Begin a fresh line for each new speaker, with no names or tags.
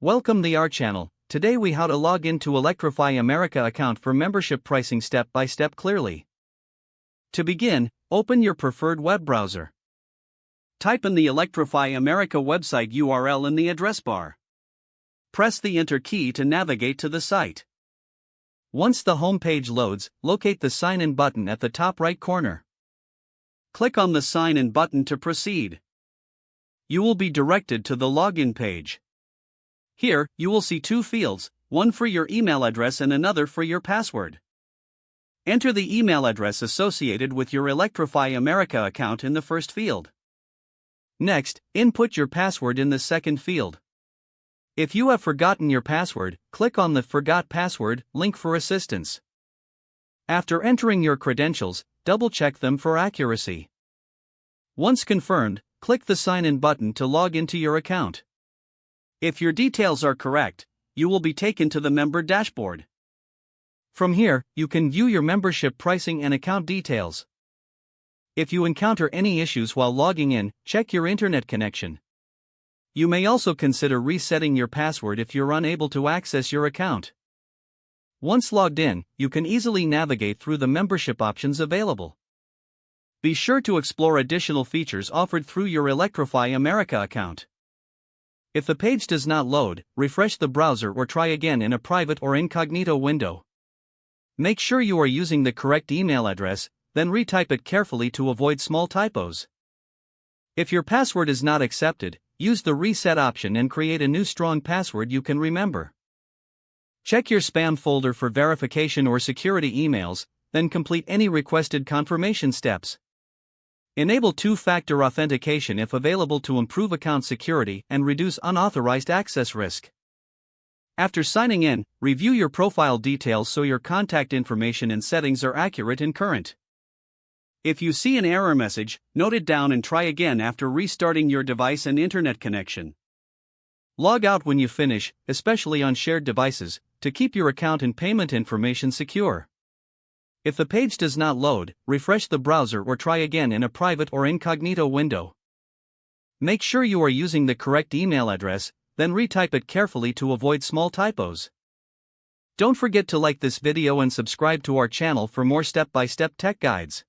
Welcome to our channel. Today we how to log into Electrify America account for membership pricing step by step clearly. To begin, open your preferred web browser. Type in the Electrify America website URL in the address bar. Press the Enter key to navigate to the site. Once the home page loads, locate the Sign In button at the top right corner. Click on the Sign In button to proceed. You will be directed to the login page. Here, you will see two fields, one for your email address and another for your password. Enter the email address associated with your Electrify America account in the first field. Next, input your password in the second field. If you have forgotten your password, click on the Forgot Password link for assistance. After entering your credentials, double-check them for accuracy. Once confirmed, click the Sign In button to log into your account. If your details are correct, you will be taken to the member dashboard. From here, you can view your membership pricing and account details. If you encounter any issues while logging in, check your internet connection. You may also consider resetting your password if you're unable to access your account. Once logged in, you can easily navigate through the membership options available. Be sure to explore additional features offered through your Electrify America account. If the page does not load, refresh the browser or try again in a private or incognito window. Make sure you are using the correct email address, then retype it carefully to avoid small typos. If your password is not accepted, use the reset option and create a new strong password you can remember. Check your spam folder for verification or security emails, then complete any requested confirmation steps. Enable two-factor authentication if available to improve account security and reduce unauthorized access risk. After signing in, review your profile details so your contact information and settings are accurate and current. If you see an error message, note it down and try again after restarting your device and internet connection. Log out when you finish, especially on shared devices, to keep your account and payment information secure. If the page does not load, refresh the browser or try again in a private or incognito window. Make sure you are using the correct email address, then retype it carefully to avoid small typos. Don't forget to like this video and subscribe to our channel for more step-by-step tech guides.